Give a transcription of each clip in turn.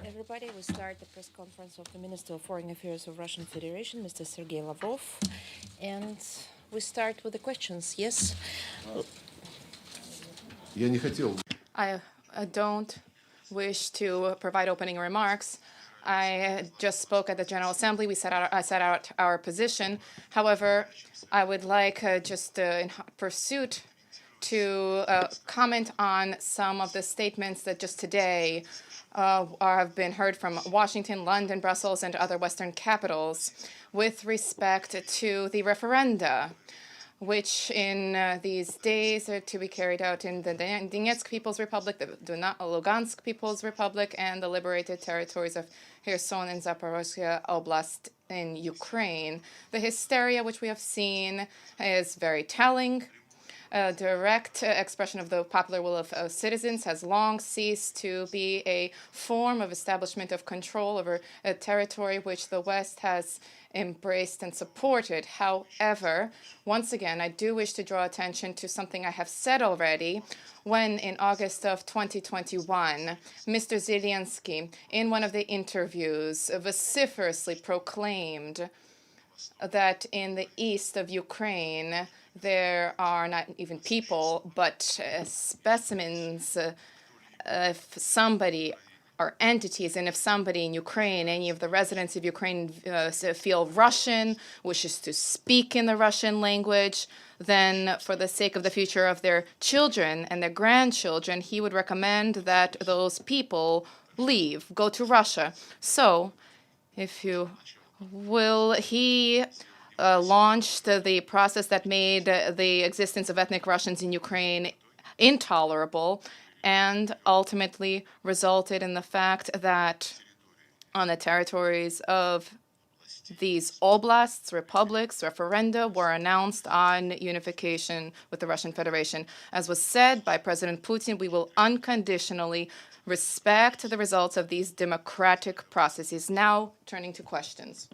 everybody. We start the press conference of the Minister of Foreign Affairs of Russian Federation, Mr. Sergey Lavrov. And we start with the questions. Yes? I don't wish to provide opening remarks. I just spoke at the General Assembly. I set out our position. However, I would like in pursuit to comment on some of the statements that just today have been heard from Washington, London, Brussels, and other Western capitals with respect to the referenda, which in these days are to be carried out in the Donetsk People's Republic, the Luhansk People's Republic, and the liberated territories of Kherson and Zaporozhye Oblast in Ukraine. The hysteria which we have seen is very telling. A direct expression of the popular will of citizens has long ceased to be a form of establishment of control over a territory which the West has embraced and supported. However, once again, I do wish to draw attention to something I have said already when in August of 2021, Mr. Zelensky, in one of the interviews, vociferously proclaimed that in the east of Ukraine, there are not even people, but specimens. If somebody or entities, and if somebody in Ukraine, any of the residents of Ukraine feel Russian, wishes to speak in the Russian language, then for the sake of the future of their children and their grandchildren, he would recommend that those people leave, go to Russia. So, if you will, he launched the process that made the existence of ethnic Russians in Ukraine intolerable and ultimately resulted in the fact that on the territories of these oblasts, republics, referenda were announced on unification with the Russian Federation. As was said by President Putin, we will unconditionally respect the results of these democratic processes. Now, turning to questions.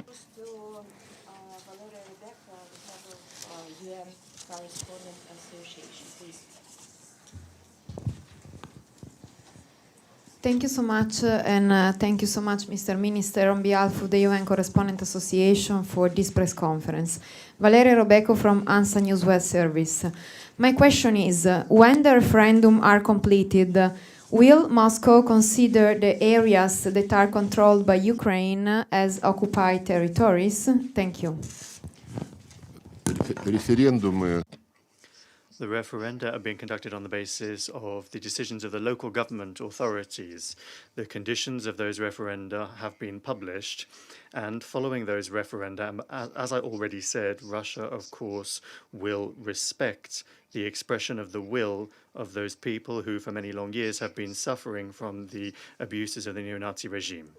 UN Correspondent Association, please. Thank you so much, and thank you so much, Mr. Minister, on behalf of the UN Correspondent Association for this press conference. Valeria Robeco from ANSA News Web Service. My question is, when the referendum are completed, will Moscow consider the areas that are controlled by Ukraine as occupied territories? Thank you. The referenda are being conducted on the basis of the decisions of the local government authorities. The conditions of those referenda have been published, and following those referenda, as I already said, Russia, of course, will respect the expression of the will of those people who, for many long years, have been suffering from the abuses of the neo-Nazi regime.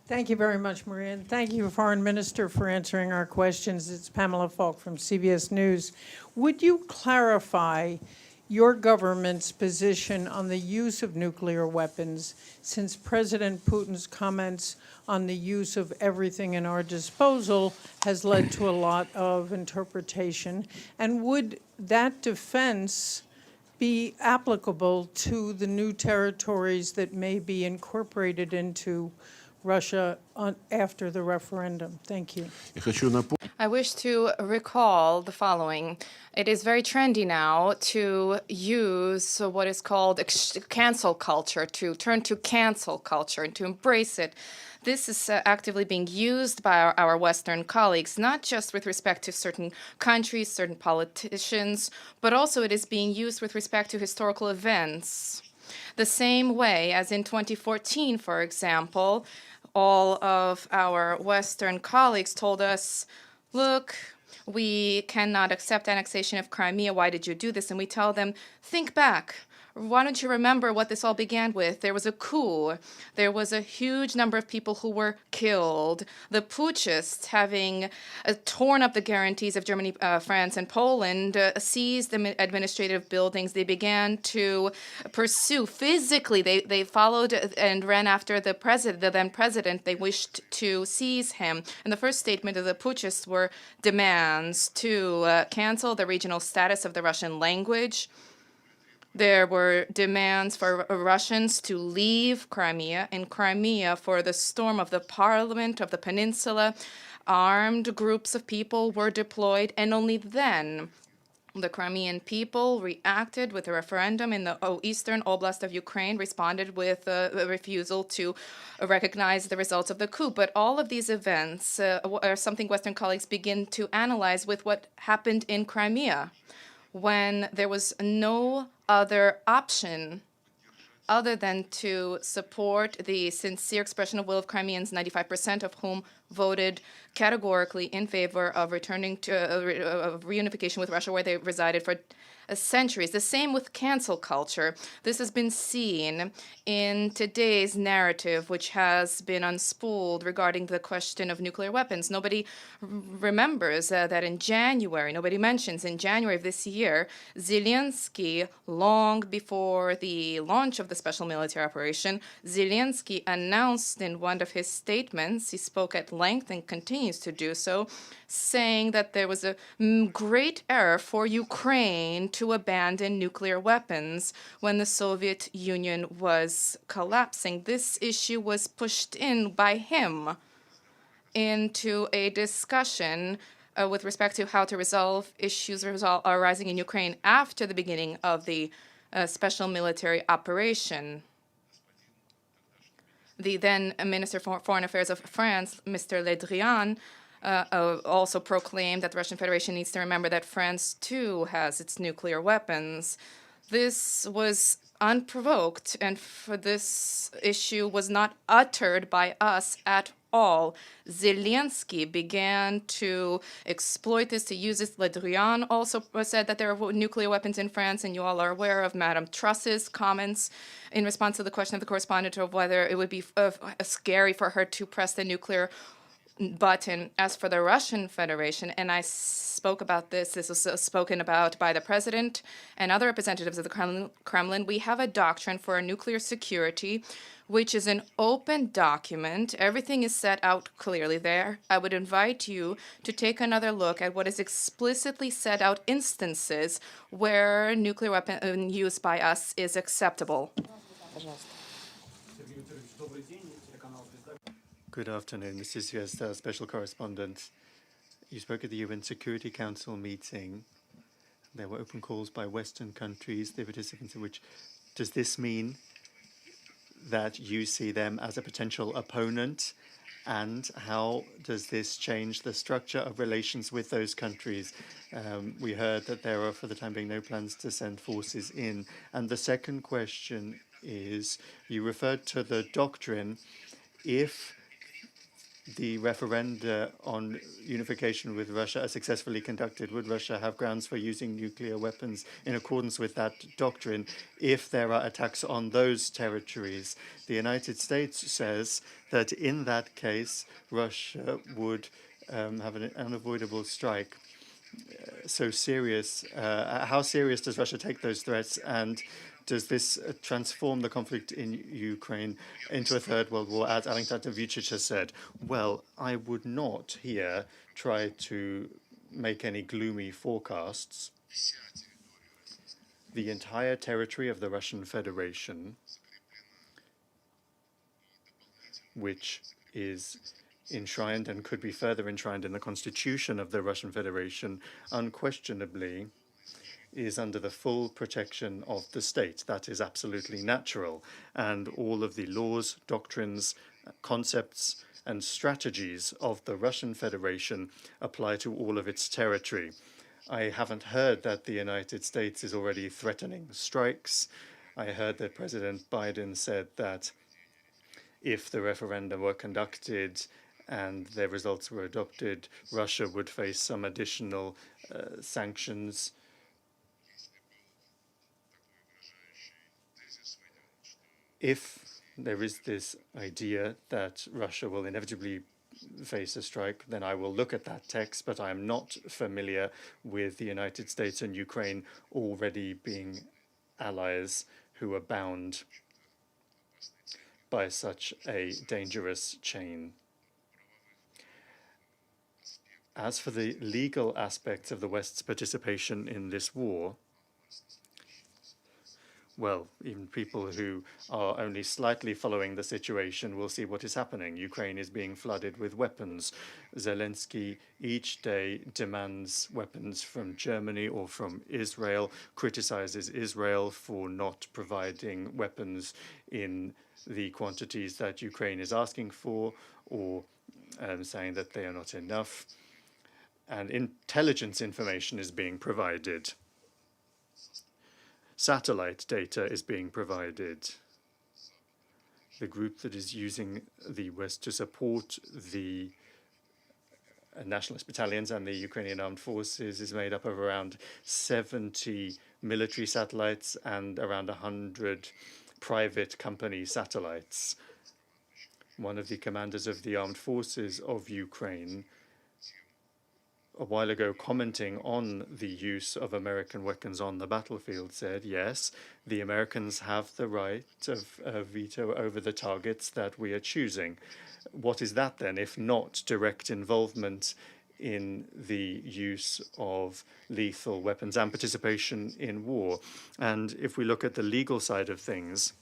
Thank you very much, Maria. And thank you, Foreign Minister, for answering our questions. It's Pamela Falk from CBS News. Would you clarify your government's position on the use of nuclear weapons, since President Putin's comments on the use of everything in our disposal has led to a lot of interpretation? And would that defense be applicable to the new territories that may be incorporated into Russia after the referendum? Thank you. I wish to recall the following. It is very trendy now to use what is called cancel culture, to turn to cancel culture and to embrace it. This is actively being used by our Western colleagues, not just with respect to certain countries, certain politicians, but also it is being used with respect to historical events. The same way as in 2014, for example, all of our Western colleagues told us, look, we cannot accept annexation of Crimea. Why did you do this? And we tell them, think back. Why don't you remember what this all began with? There was a coup. There was a huge number of people who were killed. The putschists, having torn up the guarantees of Germany, France, and Poland, seized the administrative buildings. They began to pursue physically. They followed and ran after the then president. They wished to seize him. And the first statement of the putschists were demands to cancel the regional status of the Russian language, There were demands for Russians to leave Crimea. In Crimea, for the storm of the parliament of the peninsula, armed groups of people were deployed, and only then the Crimean people reacted with a referendum in the eastern oblast of Ukraine, responded with a refusal to recognize the results of the coup. But all of these events are something Western colleagues begin to analyze with what happened in Crimea, when there was no other option other than to support the sincere expression of will of Crimeans, 95% of whom voted categorically in favor of returning to of reunification with Russia, where they resided for centuries. The same with cancel culture. This has been seen in today's narrative, which has been unspooled regarding the question of nuclear weapons. Nobody remembers that in January, nobody mentions in January of this year, Zelensky, long before the launch of the special military operation, Zelensky announced in one of his statements, he spoke at length and continues to do so, saying that there was a great error for Ukraine to abandon nuclear weapons when the Soviet Union was collapsing. This issue was pushed in by him into a discussion with respect to how to resolve issues arising in Ukraine after the beginning of the special military operation. The then Minister for Foreign Affairs of France, Mr. Le Drian, also proclaimed that the Russian Federation needs to remember that France, too, has its nuclear weapons. This was unprovoked, and for this issue was not uttered by us at all. Zelensky began to exploit this, to use this. Le Drian also said that there are nuclear weapons in France, and you all are aware of Madame Truss's comments in response to the question of the correspondent of whether it would be scary for her to press the nuclear button. As for the Russian Federation, and I spoke about this was spoken about by the president and other representatives of the Kremlin, we have a doctrine for nuclear security, which is an open document. Everything is set out clearly there. I would invite you to take another look at what is explicitly set out instances where nuclear weapon use by us is acceptable. Good afternoon. This is your special correspondent. You spoke at the UN Security Council meeting. There were open calls by Western countries, the participants in which. Does this mean that you see them as a potential opponent? And how does this change the structure of relations with those countries? We heard that there are, for the time being, no plans to send forces in. And the second question is, you referred to the doctrine. If the referenda on unification with Russia are successfully conducted, would Russia have grounds for using nuclear weapons in accordance with that doctrine if there are attacks on those territories? The United States says that in that case, Russia would have an unavoidable strike. So serious. How serious does Russia take those threats, and does this transform the conflict in Ukraine into a third world war, as Alexander Vucic has said? Well, I would not here try to make any gloomy forecasts. The entire territory of the Russian Federation, which is enshrined and could be further enshrined in the constitution of the Russian Federation, unquestionably is under the full protection of the state. That is absolutely natural. And all of the laws, doctrines, concepts, and strategies of the Russian Federation apply to all of its territory. I haven't heard that the United States is already threatening strikes. I heard that President Biden said that if the referendum were conducted and their results were adopted, Russia would face some additional sanctions. If there is this idea that Russia will inevitably face a strike, then I will look at that text, but I am not familiar with the United States and Ukraine already being allies who are bound by such a dangerous chain. As for the legal aspects of the West's participation in this war, well, even people who are only slightly following the situation will see what is happening. Ukraine is being flooded with weapons. Zelensky each day demands weapons from Germany or from Israel, criticizes Israel for not providing weapons in the quantities that Ukraine is asking for, or saying that they are not enough. And intelligence information is being provided. Satellite data is being provided. The group that is using the West to support the nationalist battalions and the Ukrainian armed forces is made up of around 70 military satellites and around 100 private company satellites. One of the commanders of the armed forces of Ukraine a while ago, commenting on the use of American weapons on the battlefield, said, yes, the Americans have the right of veto over the targets that we are choosing. What is that then, if not direct involvement in the use of lethal weapons and participation in war? And if we look at the legal side of things,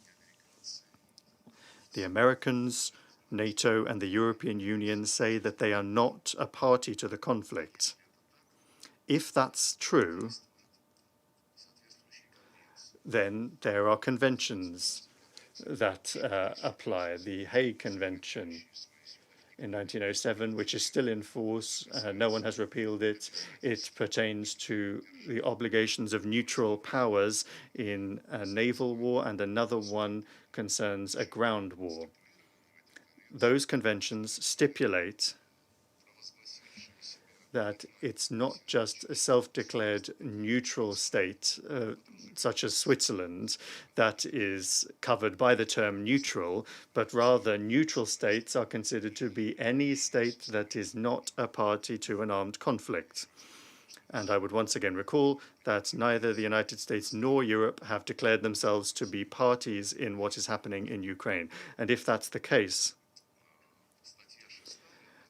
the Americans, NATO and the European Union say that they are not a party to the conflict. If that's true, then there are conventions that apply. The Hague Convention in 1907, which is still in force, no one has repealed it. It pertains to the obligations of neutral powers in a naval war, and another one concerns a ground war. Those conventions stipulate that it's not just a self-declared neutral state, such as Switzerland, that is covered by the term neutral, but rather neutral states are considered to be any state that is not a party to an armed conflict. And I would once again recall that neither the United States nor Europe have declared themselves to be parties in what is happening in Ukraine. And if that's the case,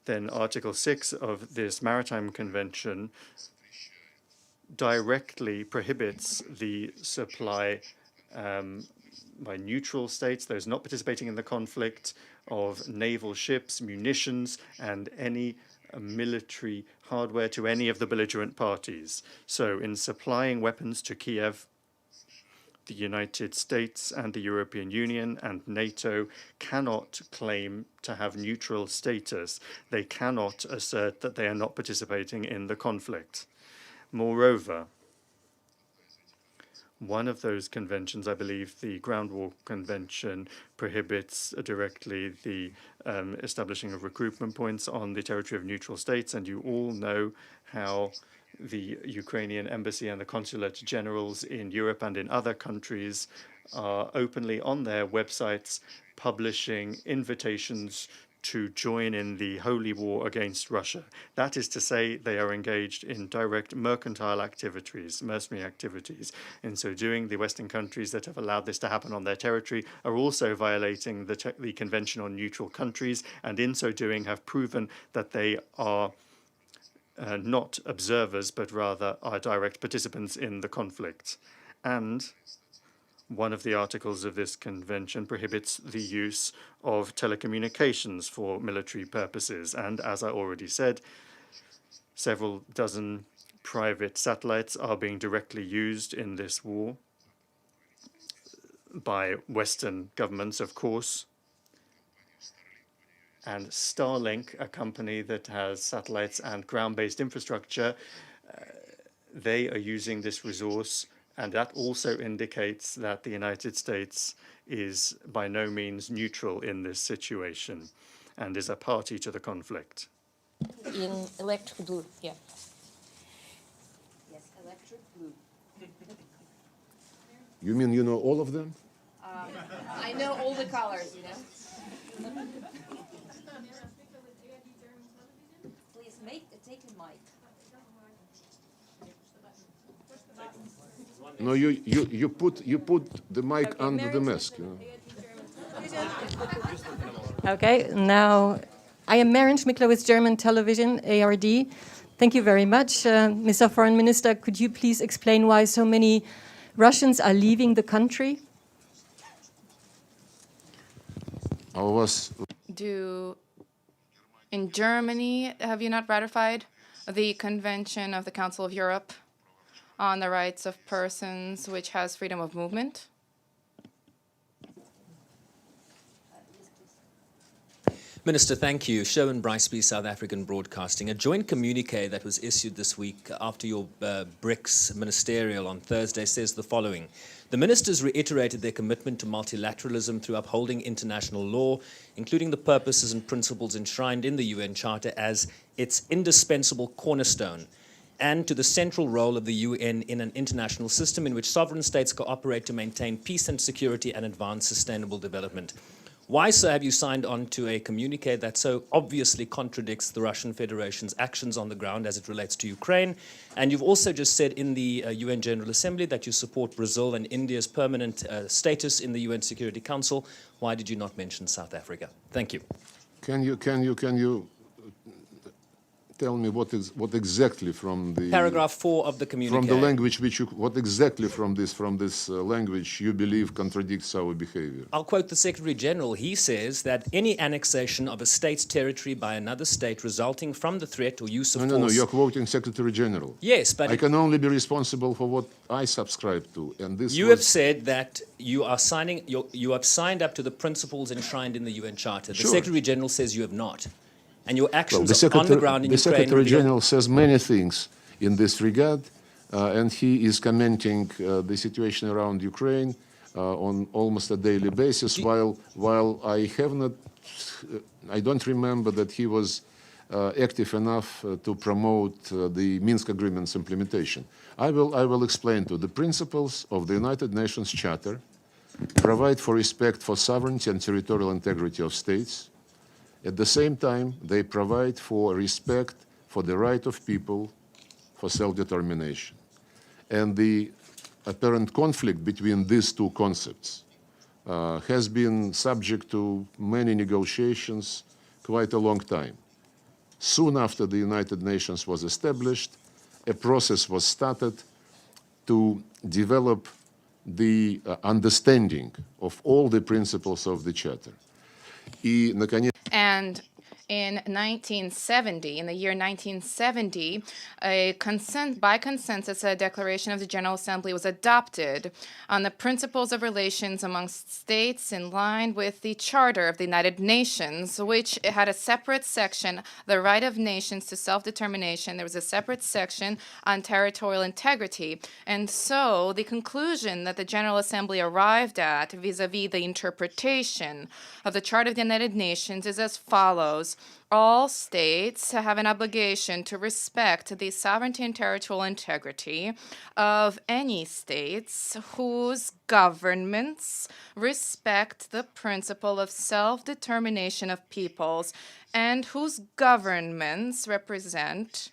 then Article 6 of this Maritime Convention directly prohibits the supply by neutral states, those not participating in the conflict, of naval ships, munitions, and any military hardware to any of the belligerent parties. So in supplying weapons to Kyiv, the United States and the European Union and NATO cannot claim to have neutral status. They cannot assert that they are not participating in the conflict. Moreover, one of those conventions, I believe the Ground War Convention, prohibits directly the establishing of recruitment points on the territory of neutral states, and you all know how the Ukrainian embassy and the consulate generals in Europe and in other countries are openly on their websites publishing invitations to join in the holy war against Russia. That is to say, they are engaged in direct mercantile activities, mercenary activities. In so doing, the Western countries that have allowed this to happen on their territory are also violating the Convention on Neutral Countries, and in so doing have proven that they are not observers, but rather are direct participants in the conflict. And one of the articles of this convention prohibits the use of telecommunications for military purposes. And as I already said, several dozen private satellites are being directly used in this war by Western governments, of course. And Starlink, a company that has satellites and ground-based infrastructure, they are using this resource, and that also indicates that the United States is by no means neutral in this situation and is a party to the conflict. In electric blue, yeah. Yes, electric blue. You mean you know all of them? I know all the colors, you know. Please take a mic. No, you put the mic under the mask. You know? Okay, now I am Maren Schmickler with German television, ARD. Thank you very much. Mr. Foreign Minister, could you please explain why so many Russians are leaving the country? In Germany, have you not ratified the Convention of the Council of Europe on the rights of persons, which has freedom of movement? Minister, thank you. Sherwin Briceby, South African Broadcasting. A joint communique that was issued this week after your BRICS ministerial on Thursday says the following. The ministers reiterated their commitment to multilateralism through upholding international law, including the purposes and principles enshrined in the UN Charter as its indispensable cornerstone, and to the central role of the UN in an international system in which sovereign states cooperate to maintain peace and security and advance sustainable development. Why, sir, have you signed on to a communique that so obviously contradicts the Russian Federation's actions on the ground as it relates to Ukraine? And you've also just said in the UN General Assembly that you support Brazil and India's permanent status in the UN Security Council. Why did you not mention South Africa? Thank you. Can you tell me what exactly from the Paragraph 4 of the communique. from the language what exactly from this language you believe contradicts our behavior? I'll quote the Secretary General. He says that any annexation of a state's territory by another state resulting from the threat or use of force... No, you're quoting Secretary General. Yes, but... I can only be responsible for what I subscribe to, and this You have said that you are you have signed up to the principles enshrined in the UN Charter. The Sure. Secretary General says you have not. And your actions Well, on the ground in the Ukraine... Secretary General says many things in this regard, and he is commenting the situation around Ukraine on almost a daily basis, while I have not, I don't remember that he was active enough to promote the Minsk Agreement's implementation. I will explain to the principles of the United Nations Charter provide for respect for sovereignty and territorial integrity of states. At the same time, they provide for respect for the right of people for self-determination. And the apparent conflict between these two concepts has been subject to many negotiations quite a long time. Soon after the United Nations was established, a process was started to develop the understanding of all the principles of the Charter. And in 1970, in the year 1970, by consensus, a declaration of the General Assembly was adopted on the principles of relations amongst states in line with the Charter of the United Nations, which had a separate section, the right of nations to self-determination. There was a separate section on territorial integrity. And so the conclusion that the General Assembly arrived at vis-a-vis the interpretation of the Charter of the United Nations is as follows. All states have an obligation to respect the sovereignty and territorial integrity of any states whose governments respect the principle of self-determination of peoples and whose governments represent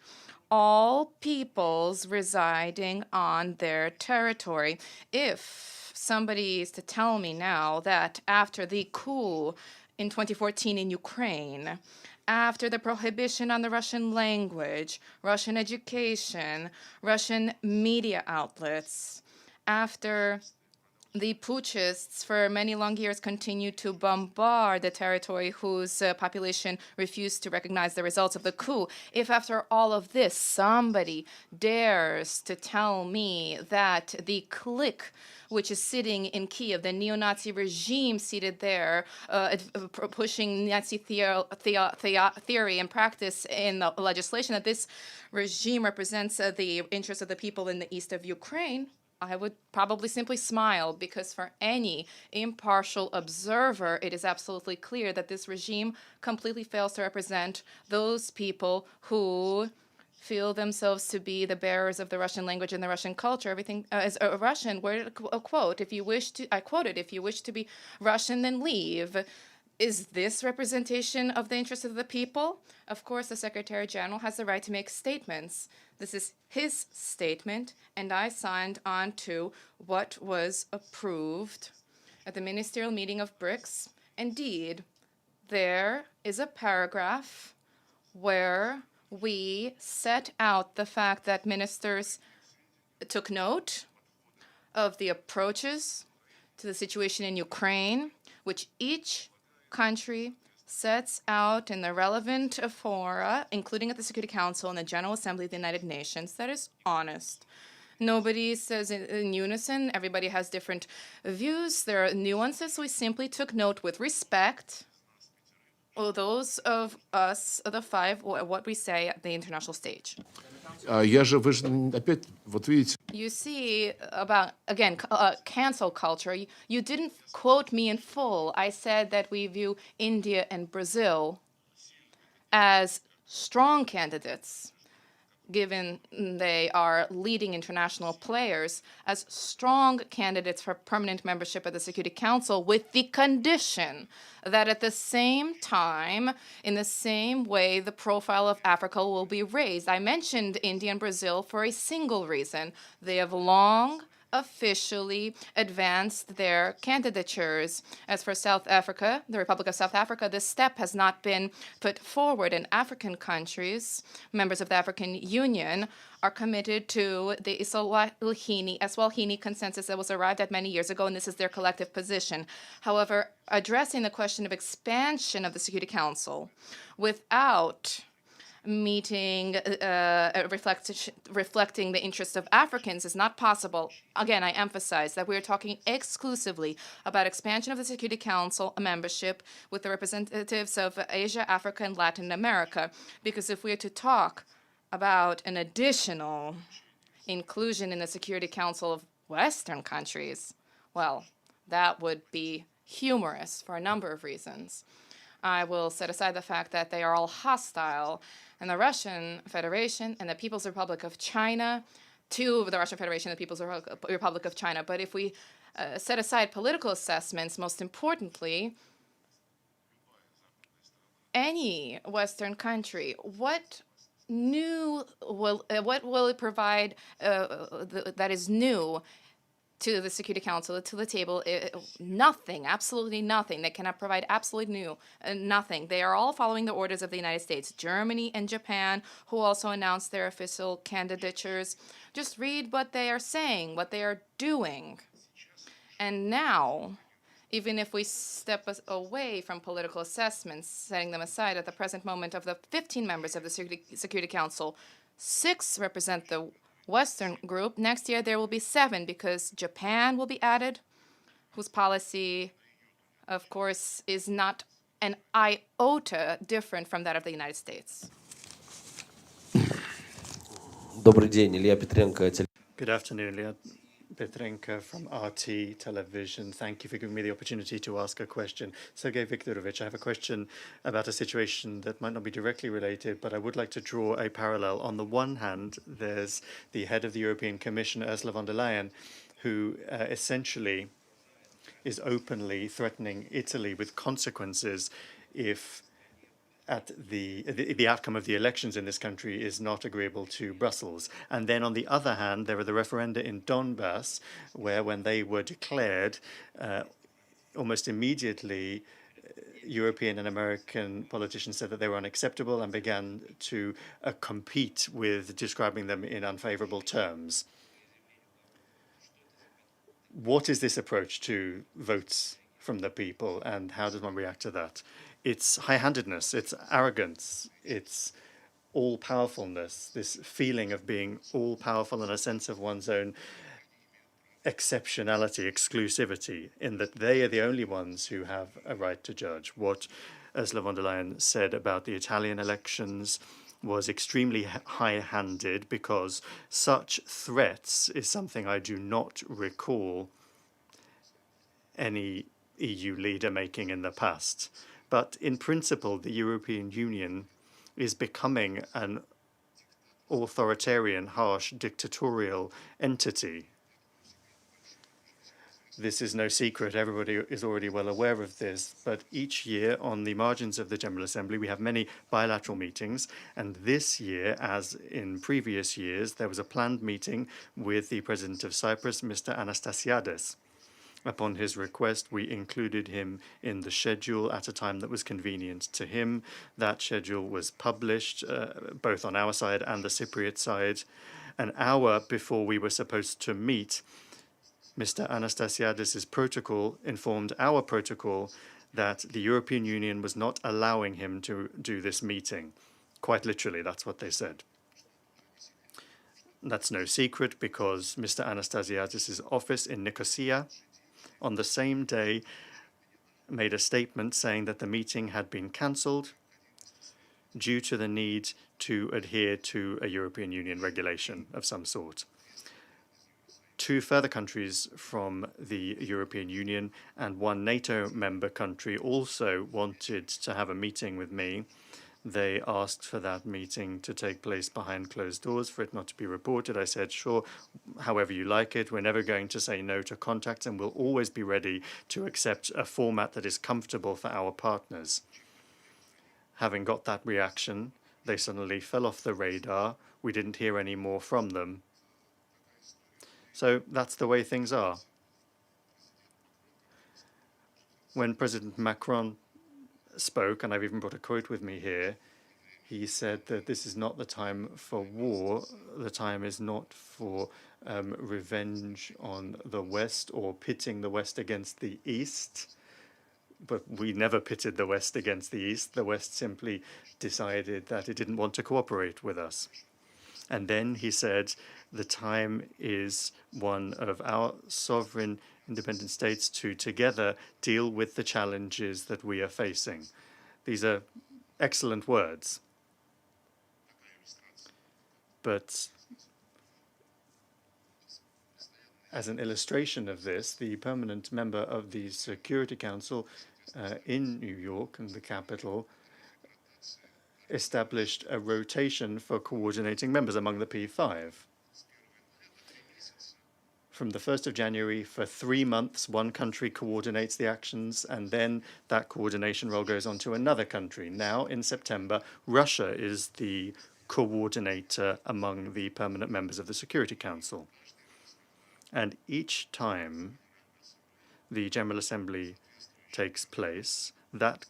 all peoples residing on their territory. If somebody is to tell me now that after the coup in 2014 in Ukraine, after the prohibition on the Russian language, Russian education, Russian media outlets, after the putschists for many long years continued to bombard the territory whose population refused to recognize the results of the coup, if after all of this somebody dares to tell me that the clique which is sitting in Kyiv, the neo-Nazi regime seated there, pushing Nazi theory and practice in the legislation, that this regime represents the interests of the people in the east of Ukraine, I would probably simply smile, because for any impartial observer, it is absolutely clear that this regime completely fails to represent those people who feel themselves to be the bearers of the Russian language and the Russian culture. Everything is a Russian. Where a quote? If you wish to, I quoted, "If you wish to be Russian, then leave." Is this representation of the interests of the people? Of course, the Secretary General has the right to make statements. This is his statement, and I signed on to what was approved at the ministerial meeting of BRICS. Indeed, there is a paragraph where we set out the fact that ministers took note of the approaches to the situation in Ukraine, which each country sets out in the relevant fora, including at the Security Council and the General Assembly of the United Nations, that is honest. Nobody says in unison. Everybody has different views. There are nuances. We simply took note with respect of those of us, the five, what we say at the international stage. Я же, вы же опять, вот видите, You see, about, again, cancel culture, you didn't quote me in full. I said that we view India and Brazil as strong candidates, given they are leading international players, as strong candidates for permanent membership of the Security Council, with the condition that at the same time, in the same way, the profile of Africa will be raised. I mentioned India and Brazil for a single reason. They have long officially advanced their candidatures. As for South Africa, the Republic of South Africa, this step has not been put forward. And African countries, members of the African Union, are committed to the Eswatini consensus that was arrived at many years ago, and this is their collective position. However, addressing the question of expansion of the Security Council without meeting, reflecting the interests of Africans is not possible. Again, I emphasize that we are talking exclusively about expansion of the Security Council membership with the representatives of Asia, Africa, and Latin America. Because if we are to talk about an additional inclusion in the Security Council of Western countries, well, that would be humorous for a number of reasons. I will set aside the fact that they are all hostile, and the Russian Federation and the People's Republic of China to the Russian Federation and the People's Republic of China. But if we set aside political assessments, most importantly, any Western country, what will it provide that is new to the Security Council, to the table? Nothing, absolutely nothing. They cannot provide absolutely nothing. They are all following the orders of the United States, Germany, and Japan, who also announced their official candidatures. Just read what they are saying, what they are doing. And now, even if we step away from political assessments, setting them aside at the present moment, of the 15 members of the Security Council, 6 represent the Western group. Next year, there will be 7 because Japan will be added, whose policy, of course, is not an iota different from that of the United States. Добрый день, Илья Петренко. Good afternoon, Ilya Petrenko from RT Television. Thank you for giving me the opportunity to ask a question. Sergey Viktorovich, I have a question about a situation that might not be directly related, but I would like to draw a parallel. On the one hand, there's the head of the European Commission, Ursula von der Leyen, who essentially is openly threatening Italy with consequences if the outcome of the elections in this country is not agreeable to Brussels. And then on the other hand, there are the referenda in Donbass, where when they were declared, almost immediately, European and American politicians said that they were unacceptable and began to compete with describing them in unfavorable terms. What is this approach to votes from the people, and how does one react to that? It's high-handedness, it's arrogance, it's all-powerfulness, this feeling of being all-powerful and a sense of one's own exceptionality, exclusivity, in that they are the only ones who have a right to judge. What Ursula von der Leyen said about the Italian elections was extremely high-handed, because such threats is something I do not recall any EU leader making in the past. But in principle, the European Union is becoming an authoritarian, harsh, dictatorial entity. This is no secret. Everybody is already well aware of this. But each year, on the margins of the General Assembly, we have many bilateral meetings. And this year, as in previous years, there was a planned meeting with the President of Cyprus, Mr. Anastasiades. Upon his request, we included him in the schedule at a time that was convenient to him. That schedule was published both on our side and the Cypriot side. An hour before we were supposed to meet, Mr. Anastasiadis' protocol informed our protocol that the European Union was not allowing him to do this meeting. Quite literally, that's what they said. That's no secret because Mr. Anastasiadis' office in Nicosia on the same day made a statement saying that the meeting had been cancelled due to the need to adhere to a European Union regulation of some sort. 2 further countries from the European Union and 1 NATO member country also wanted to have a meeting with me. They asked for that meeting to take place behind closed doors, for it not to be reported. I said, sure, however you like it. We're never going to say no to contacts, and we'll always be ready to accept a format that is comfortable for our partners. Having got that reaction, they suddenly fell off the radar. We didn't hear any more from them. So that's the way things are. When President Macron spoke, and I've even brought a quote with me here, he said that this is not the time for war. The time is not for revenge on the West or pitting the West against the East. But we never pitted the West against the East. The West simply decided that it didn't want to cooperate with us. And then he said, the time is one of our sovereign independent states to together deal with the challenges that we are facing. These are excellent words. But as an illustration of this, the permanent member of the Security Council in New York, in the capital, established a rotation for coordinating members among the P5. From the 1st of January, for 3 months, one country coordinates the actions, and then that coordination role goes on to another country. Now, in September, Russia is the coordinator among the permanent members of the Security Council. And each time the General Assembly takes place, that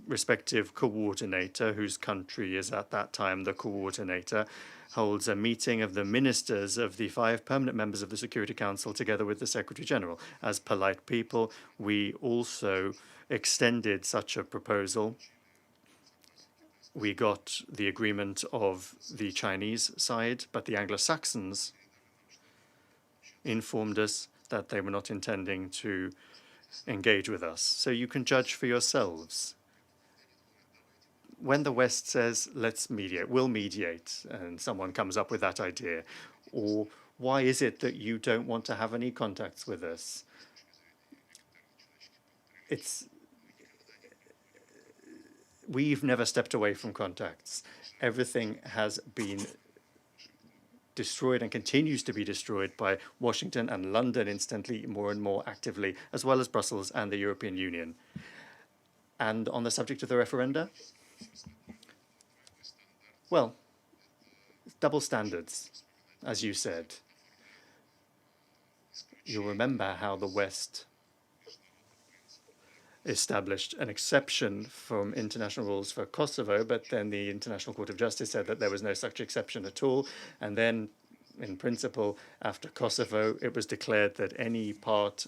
respective coordinator, whose country is at that time the coordinator, holds a meeting of the ministers of the 5 permanent members of the Security Council together with the Secretary General. As polite people, we also extended such a proposal. We got the agreement of the Chinese side, but the Anglo-Saxons informed us that they were not intending to engage with us. So you can judge for yourselves. When the West says, let's mediate, we'll mediate, and someone comes up with that idea, or why is it that you don't want to have any contacts with us? We've never stepped away from contacts. Everything has been destroyed and continues to be destroyed by Washington and London instantly, more and more actively, as well as Brussels and the European Union. And on the subject of the referenda, well, double standards, as you said. You'll remember how the West established an exception from international rules for Kosovo, but then the International Court of Justice said that there was no such exception at all. And then, in principle, after Kosovo, it was declared that any part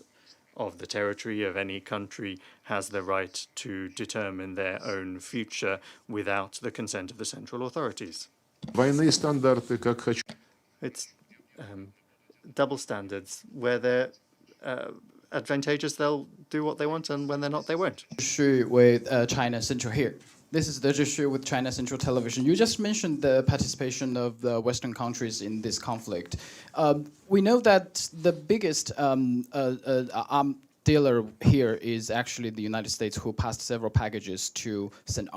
of the territory of any country has the right to determine their own future without the consent of the central authorities. It's double standards. Where they're advantageous, they'll do what they want, and when they're not, they won't. With China Central here. This is the issue with China Central Television. You just mentioned the participation of the Western countries in this conflict. We know that the biggest arm dealer here is actually the United States, who passed several packages to send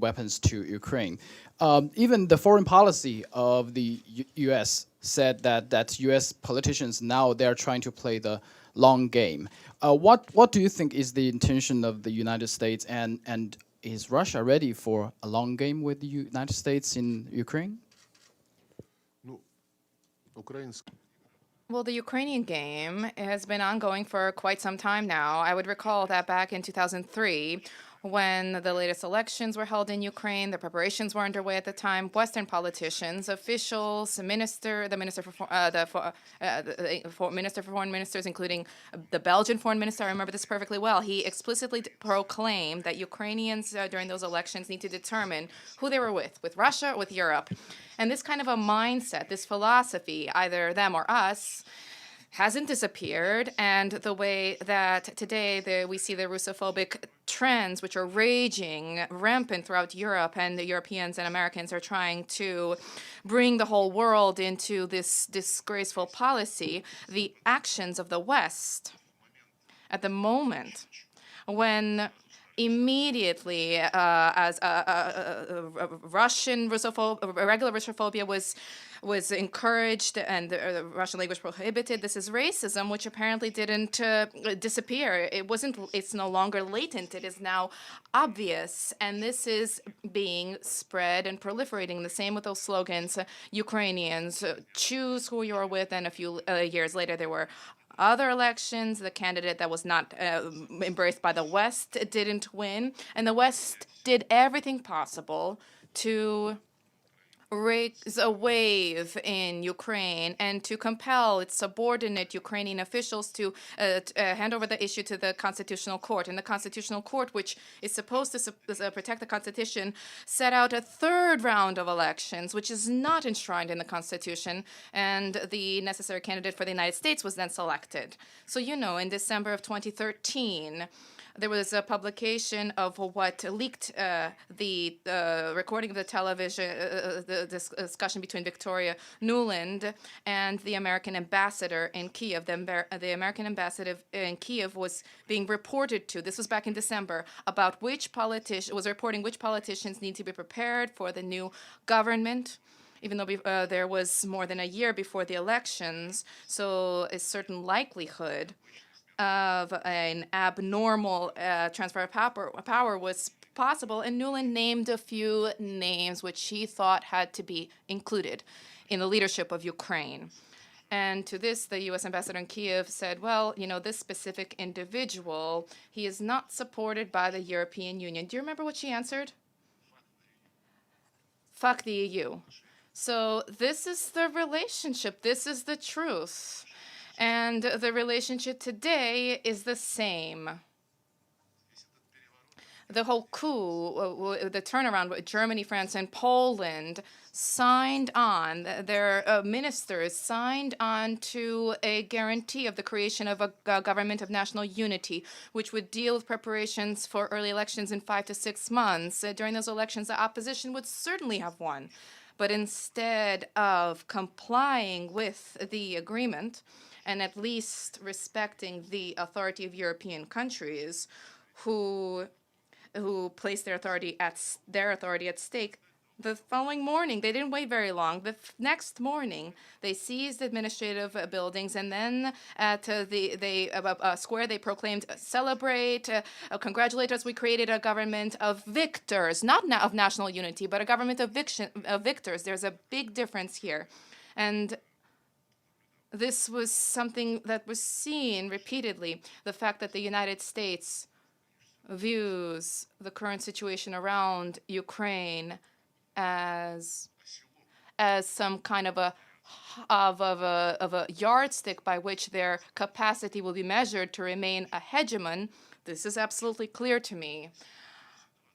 weapons to Ukraine. Even the foreign policy of the U.S. said that U.S. politicians now they're trying to play the long game. What do you think is the intention of the United States, and is Russia ready for a long game with the United States in Ukraine? Well, the Ukrainian game has been ongoing for quite some time now. I would recall that back in 2003, When the latest elections were held in Ukraine, the preparations were underway at the time. Western politicians, officials, the Minister for Foreign Ministers, including the Belgian Foreign Minister, I remember this perfectly well. He explicitly proclaimed that Ukrainians during those elections need to determine who they were with Russia or with Europe. And this kind of a mindset, this philosophy, either them or us, hasn't disappeared, and the way that today we see the Russophobic trends, which are raging rampant throughout Europe, and the Europeans and Americans are trying to bring the whole world into this disgraceful policy, the actions of the West at the moment, when immediately, as Russian regular Russophobia was encouraged and the Russian language prohibited. This is racism, which apparently didn't disappear. It's no longer latent. It is now obvious, and this is being spread and proliferating. The same with those slogans: Ukrainians, choose who you're with. And a few years later, there were other elections. The candidate that was not embraced by the West didn't win, and the West did everything possible to raise a wave in Ukraine and to compel its subordinate Ukrainian officials to hand over the issue to the Constitutional Court. And the Constitutional Court, which is supposed to protect the Constitution, set out a third round of elections, which is not enshrined in the Constitution, and the necessary candidate for the United States was then selected. So, in December of 2013, there was a publication of what leaked the recording of the television, the discussion between Victoria Nuland and the American ambassador in Kyiv. The American ambassador in Kyiv was being reported to, this was back in December, about which politicians need to be prepared for the new government, even though there was more than a year before the elections, so a certain likelihood of an abnormal transfer of power was possible, and Nuland named a few names which he thought had to be included in the leadership of Ukraine. And to this, the U.S. ambassador in Kyiv said, well, this specific individual, he is not supported by the European Union. Do you remember what she answered? Fuck the EU. So this is the relationship. This is the truth. And the relationship today is the same. The whole coup, the turnaround with Germany, France, and Poland signed on, their ministers signed on to a guarantee of the creation of a government of national unity, which would deal with preparations for early elections in 5 to 6 months. During those elections, the opposition would certainly have won. But instead of complying with the agreement, and at least respecting the authority of European countries who placed their authority at stake, the following morning, they didn't wait very long. The next morning, they seized administrative buildings, and then at the square, they proclaimed, "Celebrate, congratulate us! We created a government of victors, not of national unity, but a government of victors." There's a big difference here, and this was something that was seen repeatedly. The fact that the United States views the current situation around Ukraine as some kind of a yardstick by which their capacity will be measured to remain a hegemon. This is absolutely clear to me.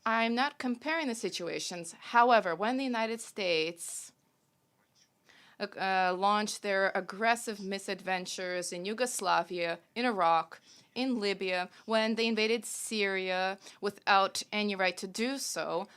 I'm not comparing the situations. However, when the United States launched their aggressive misadventures in Yugoslavia, in Iraq, in Libya, when they invaded Syria without any right to do so,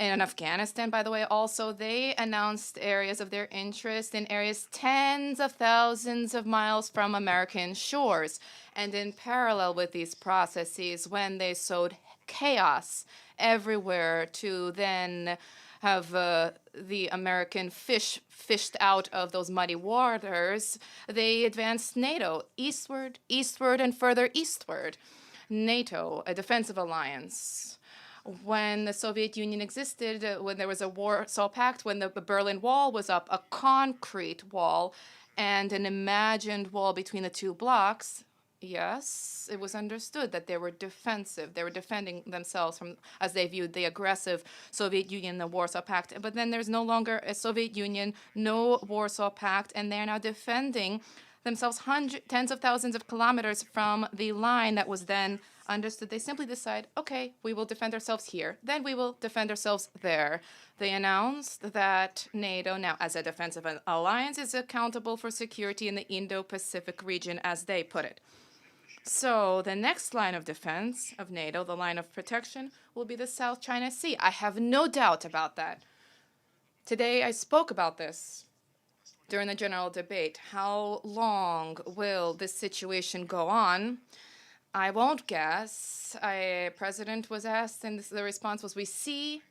and Afghanistan, by the way, also, they announced areas of their interest in areas tens of thousands of miles from American shores. And in parallel with these processes, when they sowed chaos everywhere to then have the American fished out of those muddy waters, they advanced NATO eastward, and further eastward. NATO, a defensive alliance. When the Soviet Union existed, when there was a Warsaw Pact, when the Berlin Wall was up, a concrete wall and an imagined wall between the two blocks, yes, it was understood that they were defensive. They were defending themselves from, as they viewed the aggressive Soviet Union, the Warsaw Pact. But then there's no longer a Soviet Union, no Warsaw Pact, and they're now defending themselves tens of thousands of kilometers from the line that was then understood. They simply decide, okay, we will defend ourselves here, then we will defend ourselves there. They announced that NATO, now as a defensive alliance, is accountable for security in the Indo-Pacific region, as they put it. So the next line of defense of NATO, the line of protection, will be the South China Sea. I have no doubt about that. Today I spoke about this during the general debate. How long will this situation go on? I won't guess. President was asked, and the response was, we see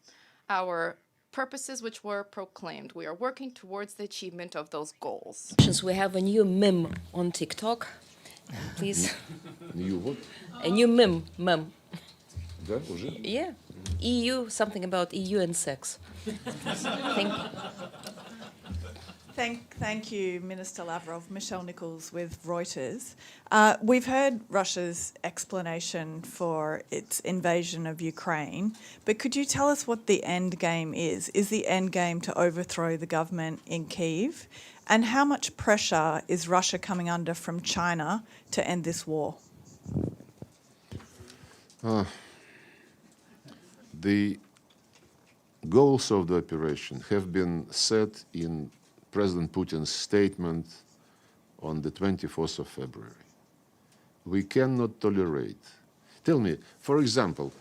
our purposes which were proclaimed. We are working towards the achievement of those goals. We have a new meme on TikTok. Please. New what? A new meme. Да, уже? Yeah. EU, something about EU and sex. Thank you. Thank you, Minister Lavrov. Michelle Nichols with Reuters. We've heard Russia's explanation for its invasion of Ukraine, but could you tell us what the end game is? Is the end game to overthrow the government in Kyiv? And how much pressure is Russia coming under from China to end this war? The goals of the operation have been set in President Putin's statement on the 24th of February. We cannot tolerate. Tell me, for example,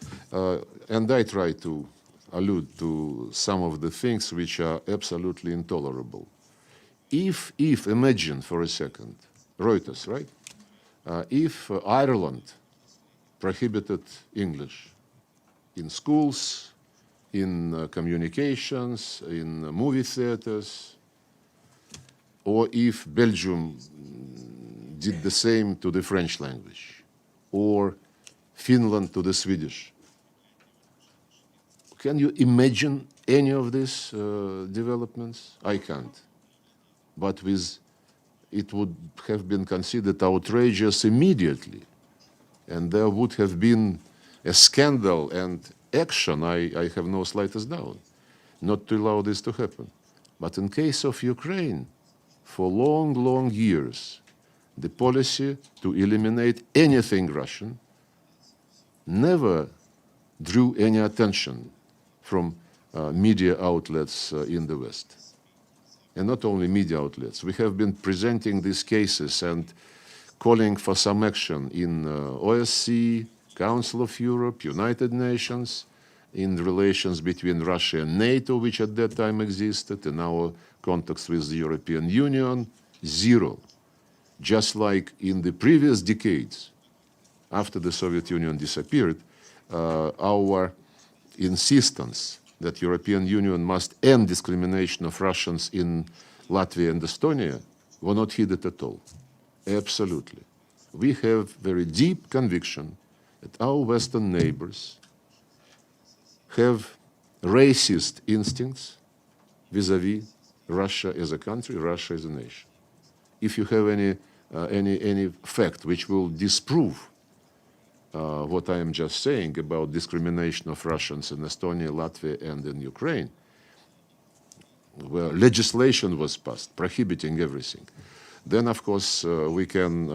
and I try to allude to some of the things which are absolutely intolerable. If imagine for a second, Reuters, right? If Ireland prohibited English in schools, in communications, in movie theaters, or if Belgium did the same to the French language, or Finland to the Swedish. Can you imagine any of these developments? I can't. But it would have been considered outrageous immediately, and there would have been a scandal and action, I have no slightest doubt, not to allow this to happen. But in case of Ukraine, for long, long years, the policy to eliminate anything Russian never drew any attention from media outlets in the West. And not only media outlets. We have been presenting these cases and calling for some action in OSCE, Council of Europe, United Nations, in relations between Russia and NATO, which at that time existed, in our contacts with the European Union, zero. Just like in the previous decades, after the Soviet Union disappeared, our insistence that European Union must end discrimination of Russians in Latvia and Estonia were not heeded at all. Absolutely. We have very deep conviction that our Western neighbors have racist instincts vis-à-vis Russia as a country, Russia as a nation. If you have any fact which will disprove what I am just saying about discrimination of Russians in Estonia, Latvia, and in Ukraine, where legislation was passed prohibiting everything, then of course we can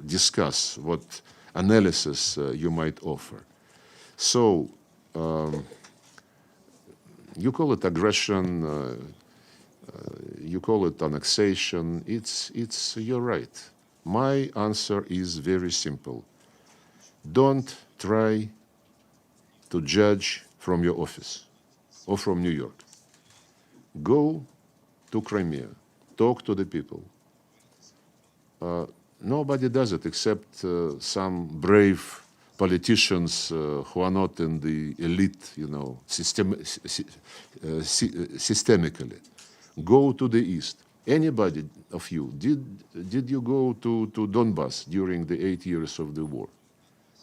discuss what analysis you might offer. So you call it aggression, you call it annexation. You're right. My answer is very simple. Don't try to judge from your office or from New York. Go to Crimea, talk to the people. Nobody does it except some brave politicians who are not in the elite, systemically. Go to the east. Anybody of you, did you go to Donbass during the 8 years of the war,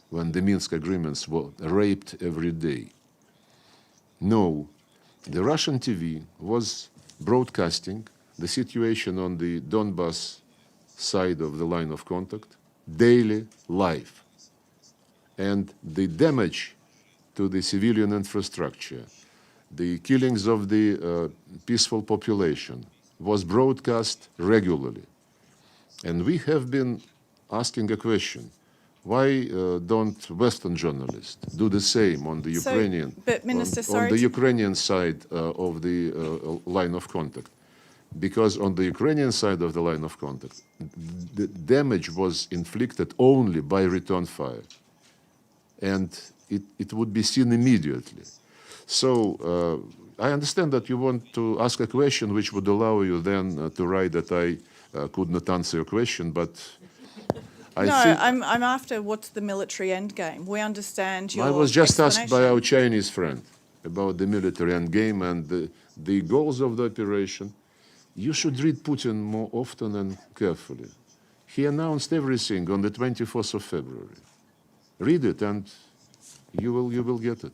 when the Minsk agreements were raped every day? No. The Russian TV was broadcasting the situation on the Donbass side of the line of contact, daily life. And the damage to the civilian infrastructure, the killings of the peaceful population was broadcast regularly. And we have been asking a question. Why don't Western journalists do the same on the Ukrainian, but Minister, on the Ukrainian side of the line of contact? Because on the Ukrainian side of the line of contact, the damage was inflicted only by return fire. And it would be seen immediately. So I understand that you want to ask a question which would allow you then to write that I could not answer your question, but I think I'm after what's the military end game. We understand your I was just asked by our explanation. Chinese friend about the military end game and the goals of the operation. You should read Putin more often and carefully. He announced everything on the 24th of February. Read it and you will get it.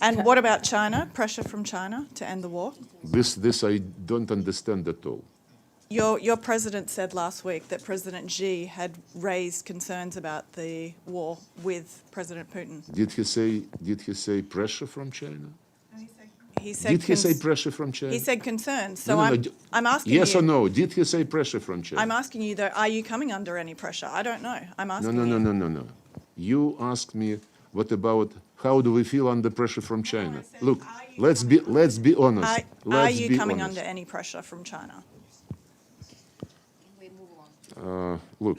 And what about China? Pressure from China to end the war? This I don't understand at all. Your president said last week that President Xi had raised concerns about the war with President Putin. Did he say pressure from China? He said Did he say pressure from China? He said concerns. So No. I'm asking yes you. or no? Did he say pressure from China? I'm asking you though, are you coming under any pressure? I don't know. I'm asking No. You asked me what about how do we feel under pressure from China? Look, let's be honest. Are you coming under any pressure from China? Look,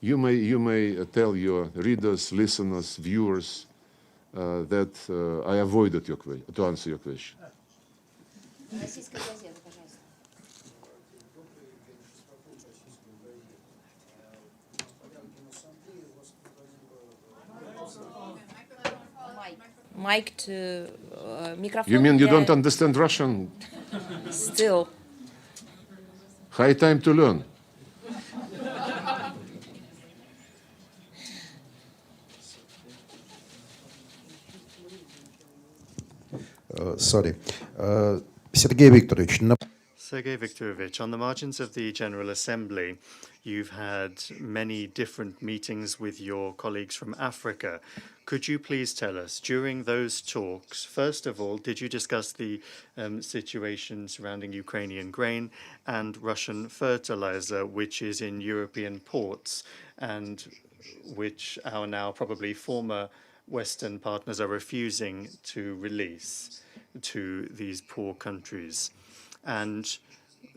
you may tell your readers, listeners, viewers that I avoided to answer your question. Mic to microphone. You mean you don't understand Russian? Still. High time to learn. Sorry. Sergey Viktorovich, on the margins of the General Assembly, you've had many different meetings with your colleagues from Africa. Could you please tell us, during those talks, first of all, did you discuss the situation surrounding Ukrainian grain and Russian fertilizer, which is in European ports and which our now probably former Western partners are refusing to release to these poor countries? And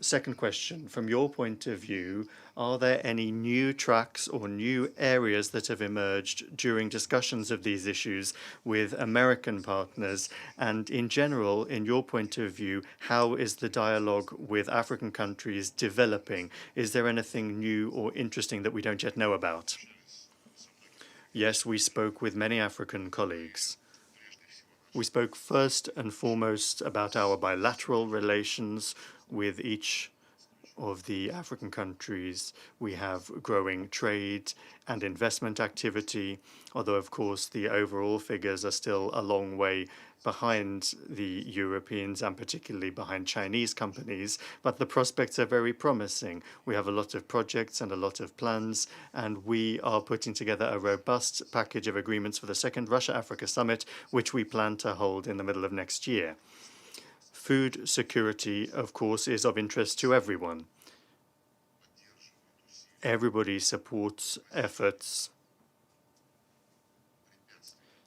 second question, from your point of view, are there any new tracks or new areas that have emerged during discussions of these issues with American partners? And in general, in your point of view, how is the dialogue with African countries developing? Is there anything new or interesting that we don't yet know about? Yes, we spoke with many African colleagues. We spoke first and foremost about our bilateral relations with each of the African countries. We have growing trade and investment activity, although, of course, the overall figures are still a long way behind the Europeans and particularly behind Chinese companies, but the prospects are very promising. We have a lot of projects and a lot of plans, and we are putting together a robust package of agreements for the second Russia-Africa summit, which we plan to hold in the middle of next year. Food security, of course, is of interest to everyone. Everybody supports efforts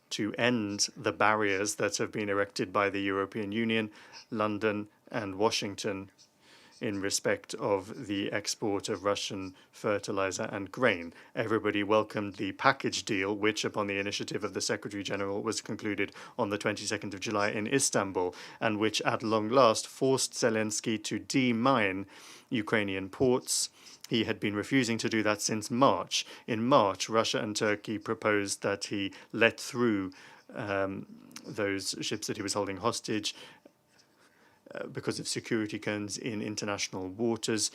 to end the barriers that have been erected by the European Union, London, and Washington in respect of the export of Russian fertilizer and grain. Everybody welcomed the package deal, which, upon the initiative of the Secretary General, was concluded on the 22nd of July in Istanbul, and which at long last forced Zelensky to demine Ukrainian ports. He had been refusing to do that since March. In March, Russia and Turkey proposed that he let through those ships that he was holding hostage because of security concerns in international waters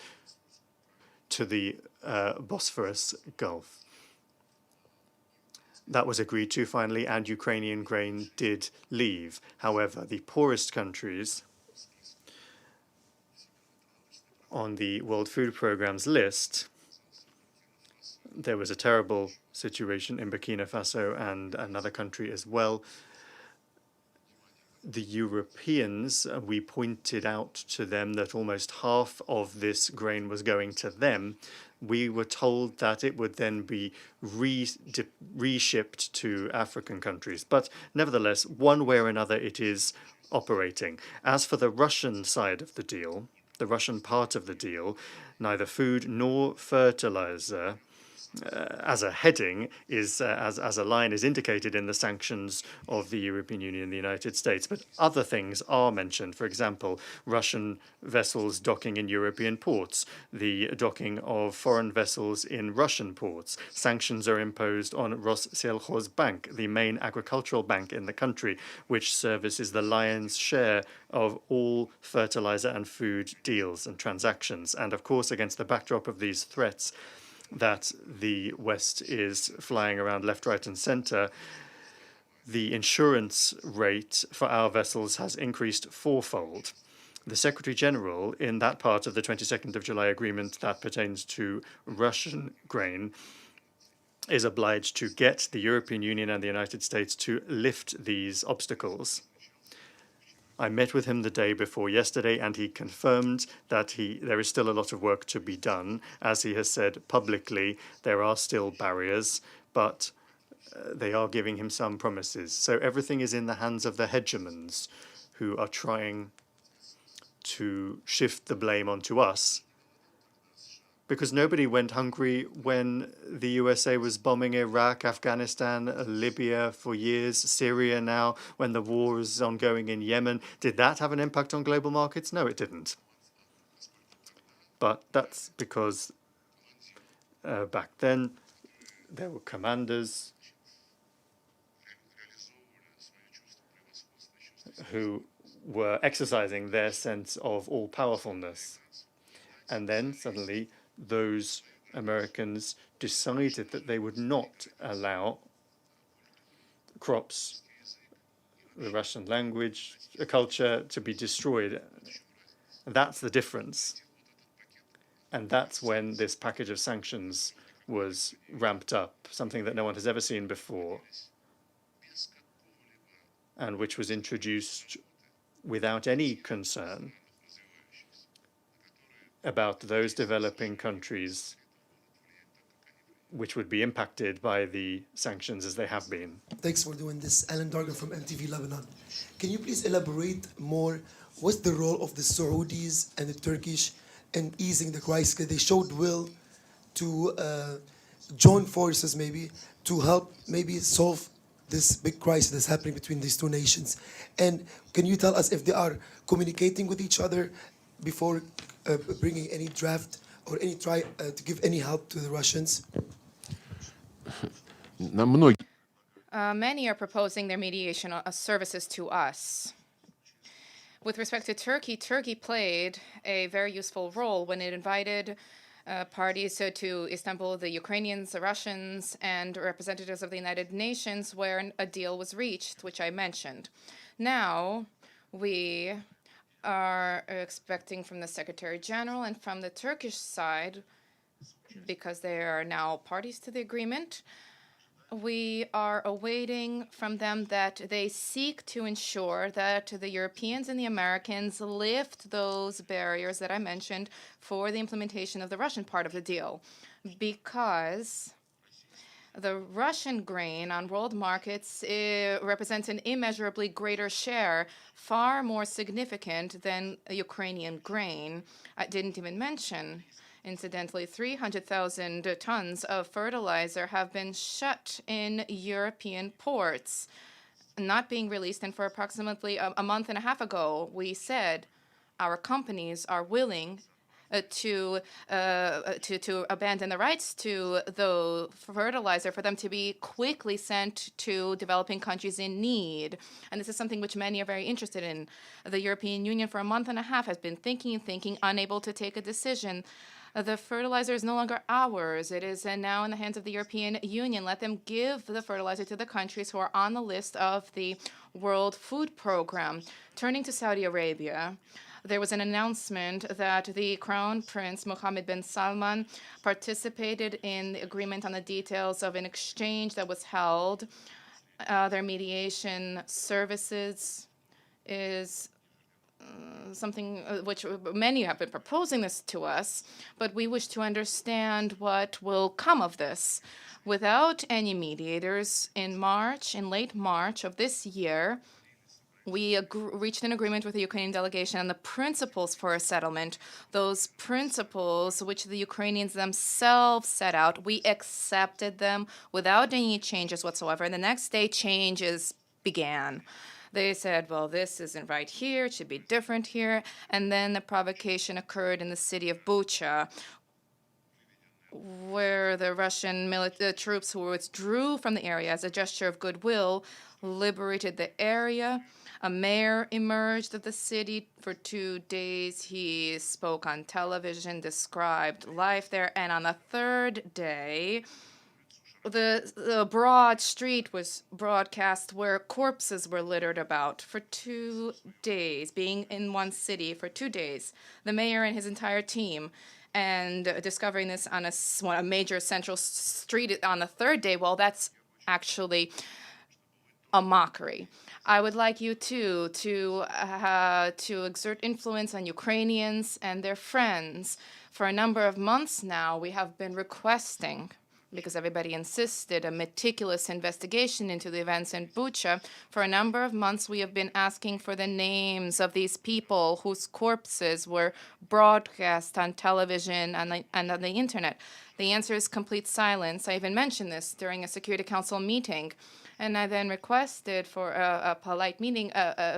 to the Bosphorus Gulf. That was agreed to finally, and Ukrainian grain did leave. However, the poorest countries on the World Food Programme's list, there was a terrible situation in Burkina Faso and another country as well. The Europeans, we pointed out to them that almost half of this grain was going to them. We were told that it would then be reshipped to African countries. But nevertheless, one way or another, it is operating. As for the Russian side of the deal, the Russian part of the deal, neither food nor fertilizer as a heading is as a line is indicated in the sanctions of the European Union and the United States, but other things are mentioned. For example, Russian vessels docking in European ports, the docking of foreign vessels in Russian ports. Sanctions are imposed on Rossельхозbank, the main agricultural bank in the country, which services the lion's share of all fertilizer and food deals and transactions. And of course, against the backdrop of these threats, that the West is flying around left, right, and center, the insurance rate for our vessels has increased fourfold. The Secretary General, in that part of the 22nd of July agreement that pertains to Russian grain, is obliged to get the European Union and the United States to lift these obstacles. I met with him the day before yesterday, and he confirmed that there is still a lot of work to be done. As he has said publicly, there are still barriers, but they are giving him some promises. So everything is in the hands of the hegemons, who are trying to shift the blame onto us, because nobody went hungry when the USA was bombing Iraq, Afghanistan, Libya for years, Syria now, when the war is ongoing in Yemen. Did that have an impact on global markets? No, it didn't. But that's because back then there were commanders who were exercising their sense of all-powerfulness. And then suddenly those Americans decided that they would not allow crops, the Russian language, culture to be destroyed. That's the difference. And that's when this package of sanctions was ramped up, something that no one has ever seen before, and which was introduced without any concern about those developing countries which would be impacted by the sanctions as they have been. Thanks for doing this. Alan Dargan from MTV Lebanon. Can you please elaborate more? What's the role of the Saudis and the Turkish in easing the crisis? They showed will to join forces maybe to help maybe solve this big crisis that's happening between these two nations. And can you tell us if they are communicating with each other before bringing any draft or any try to give any help to the Russians? Many are proposing their mediation services to us. With respect to Turkey, Turkey played a very useful role when it invited parties to Istanbul, the Ukrainians, the Russians, and representatives of the United Nations, where a deal was reached, which I mentioned. Now, we are expecting from the Secretary General and from the Turkish side, because they are now parties to the agreement, we are awaiting from them that they seek to ensure that the Europeans and the Americans lift those barriers that I mentioned for the implementation of the Russian part of the deal, because the Russian grain on world markets represents an immeasurably greater share, far more significant than Ukrainian grain. I didn't even mention, incidentally, 300,000 tons of fertilizer have been shut in European ports, not being released. And for approximately a month and a half ago, we said our companies are willing to abandon the rights to the fertilizer for them to be quickly sent to developing countries in need. And this is something which many are very interested in. The European Union for a month and a half has been thinking, unable to take a decision. The fertilizer is no longer ours. It is now in the hands of the European Union. Let them give the fertilizer to the countries who are on the list of the World Food Program. Turning to Saudi Arabia, there was an announcement that the Crown Prince Mohammed bin Salman participated in the agreement on the details of an exchange that was held. Their mediation services is something which many have been proposing this to us, but we wish to understand what will come of this. Without any mediators, in late March of this year, we reached an agreement with the Ukrainian delegation on the principles for a settlement, those principles which the Ukrainians themselves set out. We accepted them without any changes whatsoever, and the next day changes began. They said, well, this isn't right here, it should be different here. And then the provocation occurred in the city of Bucha, where the Russian troops who withdrew from the area as a gesture of goodwill liberated the area. A mayor emerged of the city for 2 days. He spoke on television, described life there. And on the third day, the broad street was broadcast where corpses were littered about for 2 days, being in one city for 2 days. The mayor and his entire team, and discovering this on a major central street on the third day, well, that's actually a mockery. I would like you too to exert influence on Ukrainians and their friends. For a number of months now, we have been requesting, because everybody insisted, a meticulous investigation into the events in Bucha. For a number of months, we have been asking for the names of these people whose corpses were broadcast on television and on the internet. The answer is complete silence. I even mentioned this during a Security Council meeting. And I then requested for a polite meeting.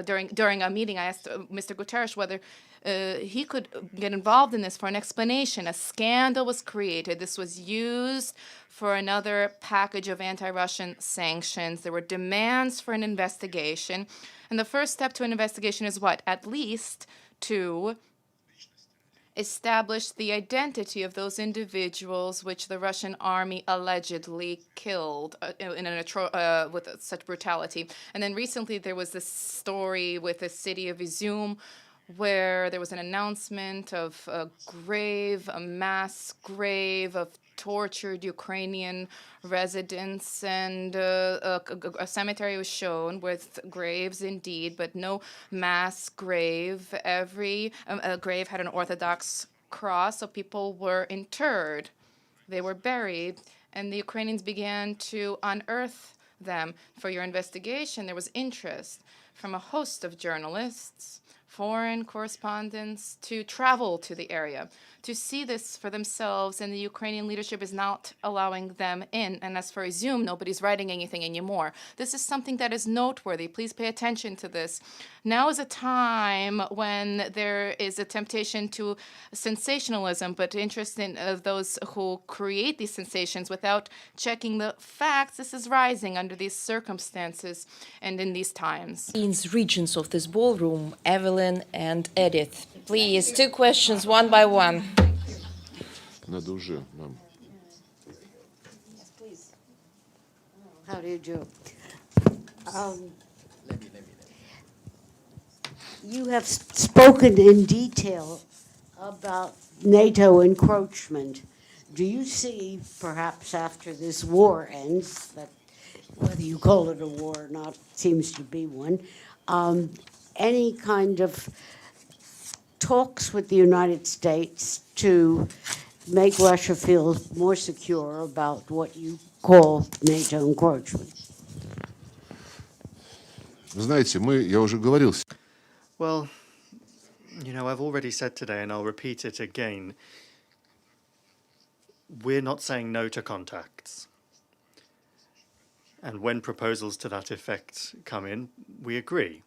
During a meeting, I asked Mr. Guterres whether he could get involved in this for an explanation. A scandal was created. This was used for another package of anti-Russian sanctions. There were demands for an investigation. And the first step to an investigation is what? At least to establish the identity of those individuals which the Russian army allegedly killed with such brutality. And then recently there was this story with the city of Izum, where there was an announcement of a mass grave of tortured Ukrainian residents, and a cemetery was shown with graves indeed, but no mass grave. Every grave had an Orthodox cross, so people were interred. They were buried, and the Ukrainians began to unearth them. For your investigation, there was interest from a host of journalists, foreign correspondents, to travel to the area, to see this for themselves, and the Ukrainian leadership is not allowing them in. And as for Izum, nobody's writing anything anymore. This is something that is noteworthy. Please pay attention to this. Now is a time when there is a temptation to sensationalism, but interest in those who create these sensations without checking the facts. This is rising under these circumstances and in these times. Regions of this ballroom, Evelyn and Edith. Please, 2 questions, one by one. Надо уже, мам. How do you do? You have spoken in detail about NATO encroachment. Do you see, perhaps after this war ends, that whether you call it a war or not, seems to be one, any kind of talks with the United States to make Russia feel more secure about what you call NATO encroachment? Знаете, я уже говорил. Well, I've already said today, and I'll repeat it again, we're not saying no to contacts. And when proposals to that effect come in, we agree.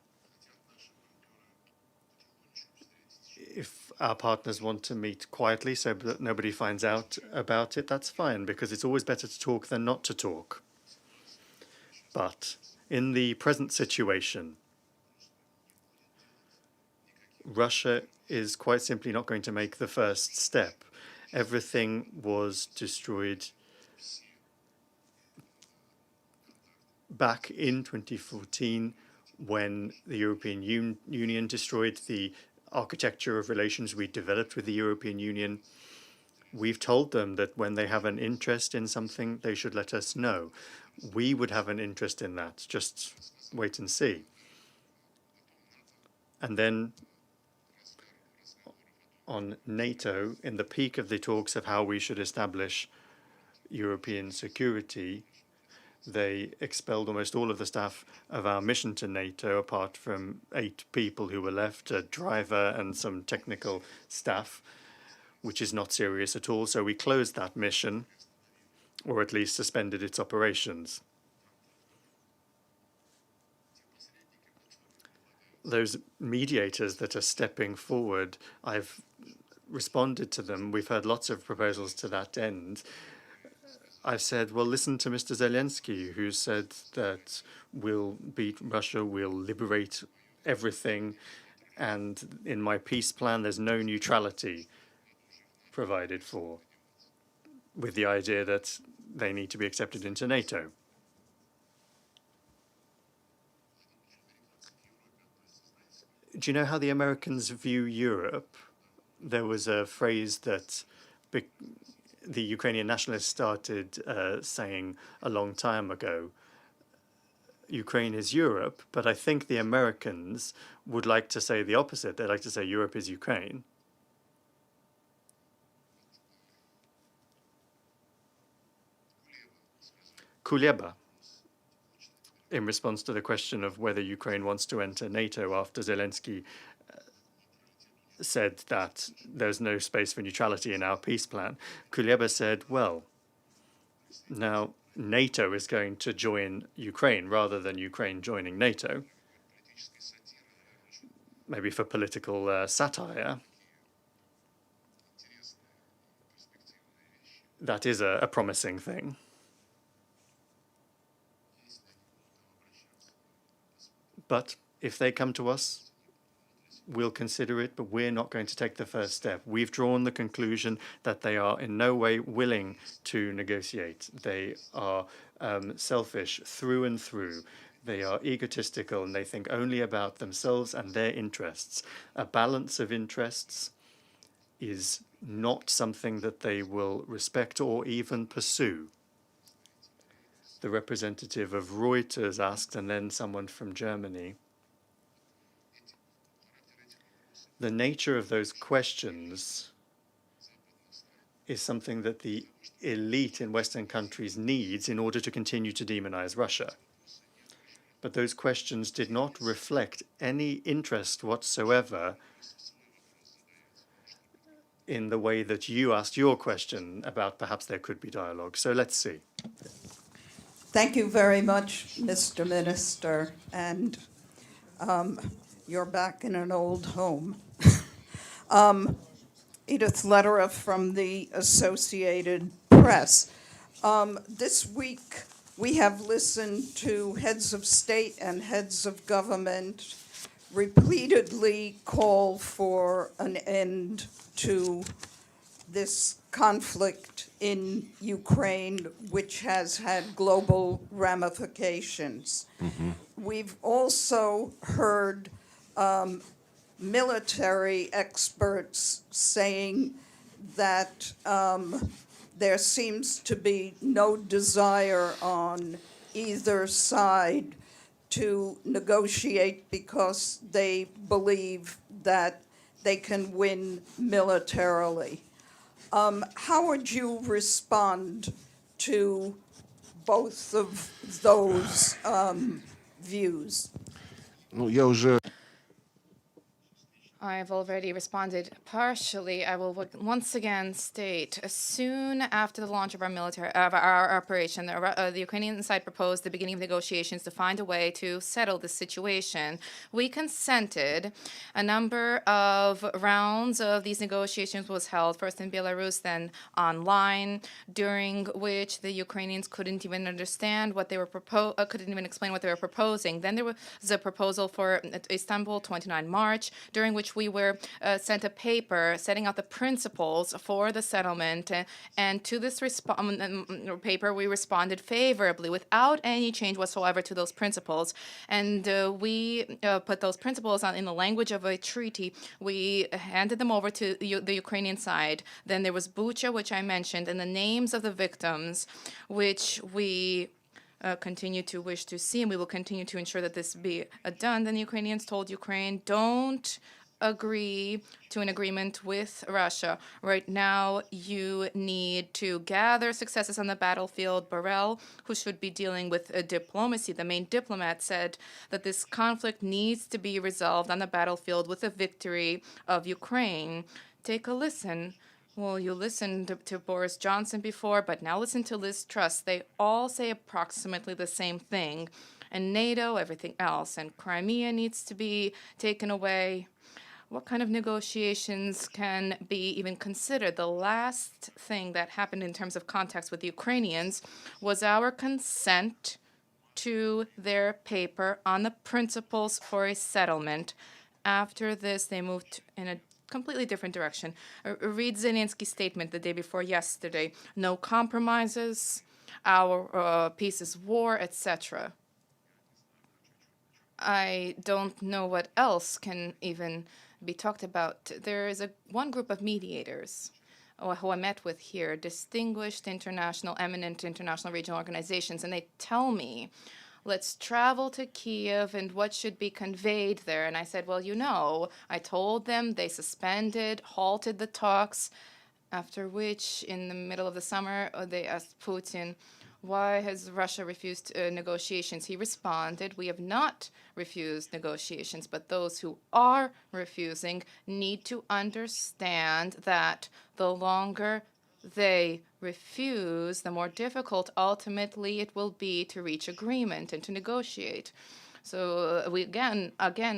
If our partners want to meet quietly so that nobody finds out about it, that's fine, because it's always better to talk than not to talk. But in the present situation, Russia is quite simply not going to make the first step. Everything was destroyed back in 2014 when the European Union destroyed the architecture of relations we developed with the European Union. We've told them that when they have an interest in something, they should let us know. We would have an interest in that. Just wait and see. And then on NATO, in the peak of the talks of how we should establish European security, they expelled almost all of the staff of our mission to NATO, apart from 8 people who were left, a driver and some technical staff, which is not serious at all. So we closed that mission, or at least suspended its operations. Those mediators that are stepping forward, I've responded to them. We've heard lots of proposals to that end. I've said, well, listen to Mr. Zelensky, who said that we'll beat Russia, we'll liberate everything, and in my peace plan, there's no neutrality provided for, with the idea that they need to be accepted into NATO. Do you know how the Americans view Europe? There was a phrase that the Ukrainian nationalists started saying a long time ago. Ukraine is Europe, but I think the Americans would like to say the opposite. They'd like to say Europe is Ukraine. Kuleba, in response to the question of whether Ukraine wants to enter NATO after Zelensky said that there's no space for neutrality in our peace plan, Kuleba said, well, now NATO is going to join Ukraine rather than Ukraine joining NATO, maybe for political satire. That is a promising thing. But if they come to us, we'll consider it, but we're not going to take the first step. We've drawn the conclusion that they are in no way willing to negotiate. They are selfish through and through. They are egotistical, and they think only about themselves and their interests. A balance of interests is not something that they will respect or even pursue. The representative of Reuters asked, and then someone from Germany, the nature of those questions is something that the elite in Western countries needs in order to continue to demonize Russia. But those questions did not reflect any interest whatsoever in the way that you asked your question about perhaps there could be dialogue. So let's see. Thank you very much, Mr. Minister, and you're back in an old home. Edith Lederer from the Associated Press. This week, we have listened to heads of state and heads of government repeatedly call for an end to this conflict in Ukraine, which has had global ramifications. We've also heard military experts saying that there seems to be no desire on either side to negotiate because they believe that they can win militarily. How would you respond to both of those views? I've already responded partially. I will once again state, soon after the launch of our operation, the Ukrainian side proposed the beginning of negotiations to find a way to settle the situation. We consented. A number of rounds of these negotiations was held, first in Belarus, then online, during which the Ukrainians couldn't even understand what they were couldn't even explain what they were proposing. Then there was a proposal for Istanbul, 29 March, during which which we were sent a paper setting out the principles for the settlement, and to this paper we responded favorably without any change whatsoever to those principles, and we put those principles in the language of a treaty. We handed them over to the Ukrainian side. Then there was Bucha, which I mentioned, and the names of the victims, which we continue to wish to see, and we will continue to ensure that this be done. Then the Ukrainians told Ukraine, don't agree to an agreement with Russia. Right now, you need to gather successes on the battlefield. Borrell, who should be dealing with diplomacy, the main diplomat, said that this conflict needs to be resolved on the battlefield with a victory of Ukraine. Take a listen. Well, you listened to Boris Johnson before, but now listen to Liz Truss. They all say approximately the same thing. And NATO, everything else. And Crimea needs to be taken away. What kind of negotiations can be even considered? The last thing that happened in terms of contacts with the Ukrainians was our consent to their paper on the principles for a settlement. After this, they moved in a completely different direction. Read Zelensky's statement the day before yesterday. No compromises, our peace is war, etc. I don't know what else can even be talked about. There is one group of mediators who I met with here, distinguished international, eminent international regional organizations, and they tell me, let's travel to Kyiv and what should be conveyed there. And I said, well, you know, I told them, they suspended, halted the talks, after which, in the middle of the summer, they asked Putin, why has Russia refused negotiations? He responded, we have not refused negotiations, but those who are refusing need to understand that the longer they refuse, the more difficult ultimately it will be to reach agreement and to negotiate. So we again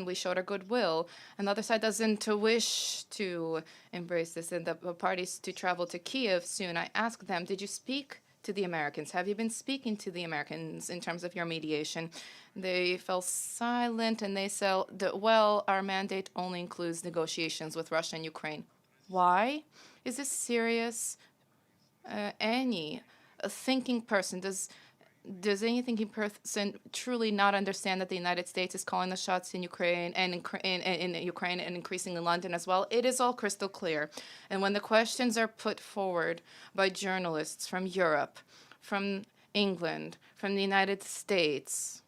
we showed our goodwill, and the other side doesn't wish to embrace this, and the parties to travel to Kyiv soon. I asked them, did you speak to the Americans? Have you been speaking to the Americans in terms of your mediation? They fell silent, and they said, well, our mandate only includes negotiations with Russia and Ukraine. Why? Is this serious? Any thinking person, does any thinking person truly not understand that the United States is calling the shots in Ukraine and in Ukraine and increasingly in London as well? It is all crystal clear. And when the questions are put forward by journalists from Europe, from England, from the United States,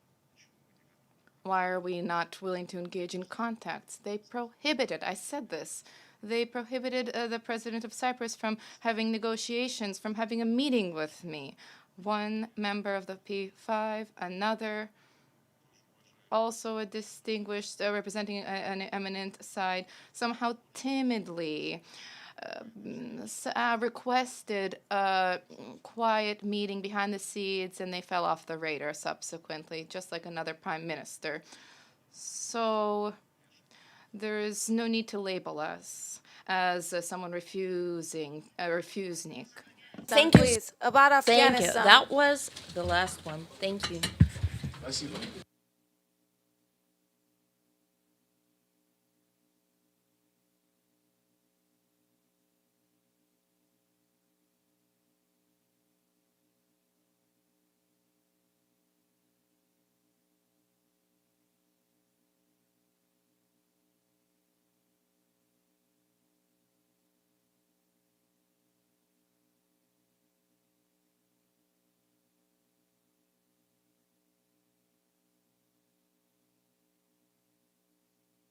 why are we not willing to engage in contacts? They prohibited, I said this, they prohibited the president of Cyprus from having negotiations, from having a meeting with me. One member of the P5, another, also a distinguished, representing an eminent side, somehow timidly requested a quiet meeting behind the scenes, and they fell off the radar subsequently, just like another prime minister. So there is no need to label us as someone refusing, a refusenik. Thank you. Please, about Thank you. Afghanistan. That was the last one. Thank you. Спасибо.